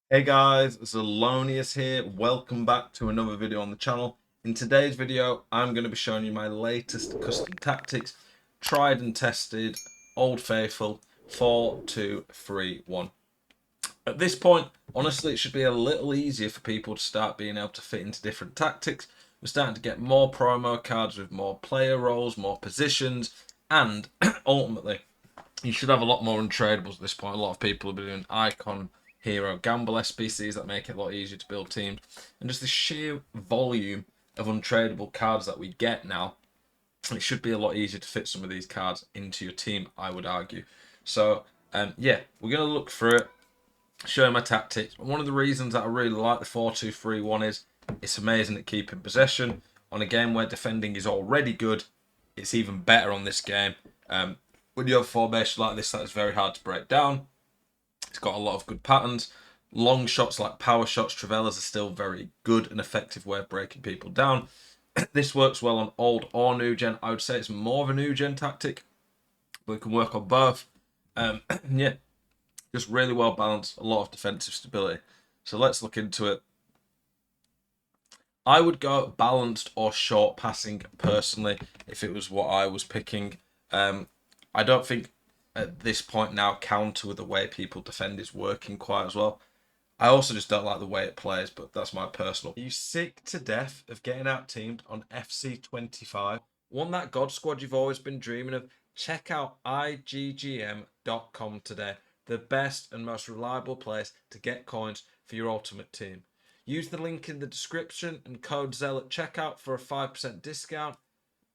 Hey guys, Zelonius here. Welcome back to another video on the channel. In today's video, I'm going to be showing you my latest custom tactics, tried and tested, old faithful, 4-2-3-1. At this point, honestly, it should be a little easier for people to start being able to fit into different tactics. We're starting to get more promo cards with more player roles, more positions, and ultimately, you should have a lot more untradables at this point. A lot of people have been doing icon, hero, gamble SPCs that make it a lot easier to build teams. And just the sheer volume of untradeable cards that we get now, it should be a lot easier to fit some of these cards into your team, I would argue. So, yeah, we're going to look through it, show my tactics. One of the reasons that I really like the 4-2-3-1 is it's amazing at keeping possession. On a game where defending is already good, it's even better on this game. When you have a formation like this, that is very hard to break down. It's got a lot of good patterns. Long shots like power shots, Travellas are still very good and effective way of breaking people down. This works well on old or new gen. I would say it's more of a new gen tactic, but it can work on both. Yeah, just really well balanced, a lot of defensive stability. So let's look into it. I would go balanced or short passing personally if it was what I was picking. I don't think at this point now counter with the way people defend is working quite as well. I also just don't like the way it plays, but that's my personal. Are you sick to death of getting out teamed on FC25? Want that God squad you've always been dreaming of? Check out IGGM.com today, the best and most reliable place to get coins for your ultimate team. Use the link in the description and code ZEL at checkout for a 5% discount.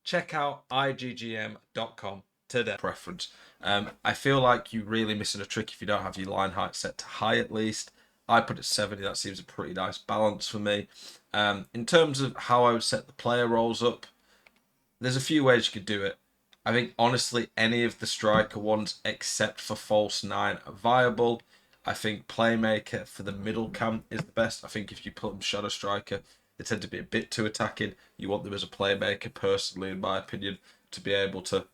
Check out IGGM.com today. Preference. I feel like you're really missing a trick if you don't have your line height set to high at least. I put it 70. That seems a pretty nice balance for me. In terms of how I would set the player roles up, there's a few ways you could do it. I think honestly any of the striker ones except for false nine are viable. I think playmaker for the middle cam is the best. I think if you put them shadow striker, they tend to be a bit too attacking. You want them as a playmaker personally, in my opinion, to be able to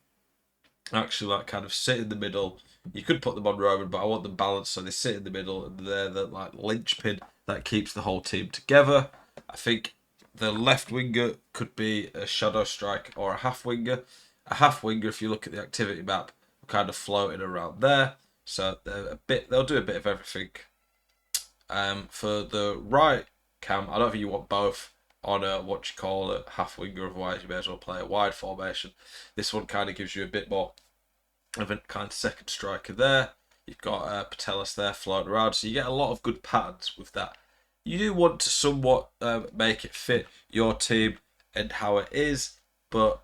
actually like kind of sit in the middle. You could put them on Roman, but I want them balanced so they sit in the middle and they're the like linchpin that keeps the whole team together. I think the left winger could be a shadow striker or a half winger. A half winger, if you look at the activity map, kind of floating around there. So they'll do a bit of everything. For the right cam, I don't think you want both on a what you call a half winger, otherwise you may as well play a wide formation. This one kind of gives you a bit more of a kind of second striker there. You've got Patelis there floating around, so you get a lot of good patterns with that. You do want to somewhat make it fit your team and how it is, but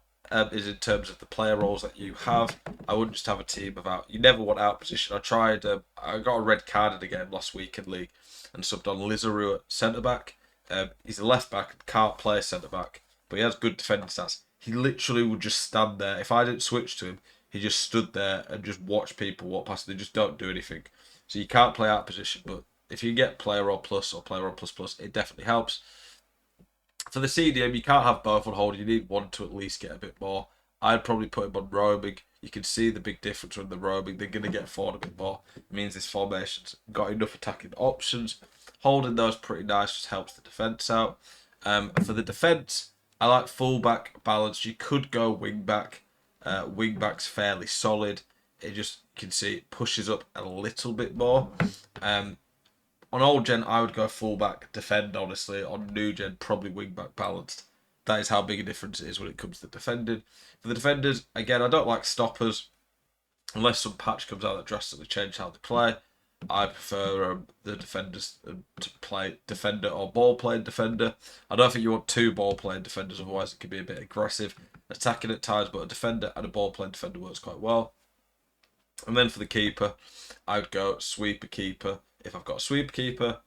is in terms of the player roles that you have. I wouldn't just have a team without. You never want out position. I tried. I got a red card in the game last week in league and subbed on Lizaru at centre back. He's a left back and can't play centre back, but he has good defending stats. He literally would just stand there. If I didn't switch to him, he just stood there and just watched people walk past. They just don't do anything. So you can't play out position, but if you get player role plus or player role plus plus, it definitely helps. For the CDM, you can't have both on hold. You need one to at least get a bit more. I'd probably put him on roaming. You can see the big difference when the roaming. They're going to get forward a bit more. It means this formation's got enough attacking options. Holding those pretty nice just helps the defence out. For the defence, I like fullback balance. You could go wing back. Wing back's fairly solid. It just, you can see it pushes up a little bit more. On old gen, I would go fullback defend, honestly. On new gen, probably wingback balanced. That is how big a difference it is when it comes to defending. For the defenders, again, I don't like stoppers. Unless some patch comes out that drastically changes how they play. I prefer the defenders to play defender or ball playing defender. I don't think you want two ball playing defenders, otherwise it can be a bit aggressive attacking at times, but a defender and a ball playing defender works quite well. And then for the keeper, I would go sweeper keeper. If I've got a sweeper keeper,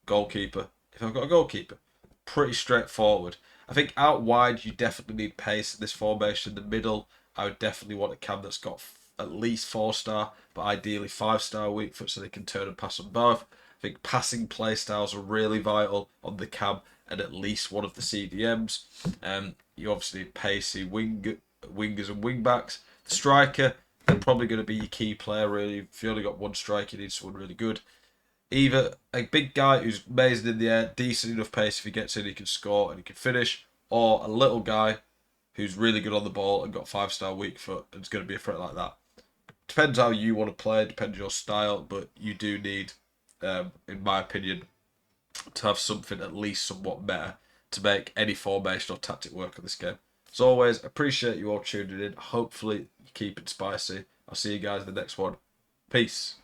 goalkeeper. If I've got a goalkeeper, pretty straightforward. I think out wide you definitely need pace in this formation. In the middle, I would definitely want a cam that's got at least 4-star, but ideally 5-star weak foot so they can turn and pass on both. I think passing play styles are really vital on the cam and at least one of the CDMs. You obviously need pacey wingers and wing backs. The striker, they're probably going to be your key player really. If you only got one striker, you need someone really good. Either a big guy who's amazing in the air, decent enough pace, if he gets in, he can score and he can finish, or a little guy who's really good on the ball and got 5-star weak foot and is going to be a threat like that. Depends how you want to play, depends your style, but you do need, in my opinion, to have something at least somewhat better to make any formation or tactic work on this game. As always, appreciate you all tuning in. Hopefully, you keep it spicy. I'll see you guys in the next one. Peace.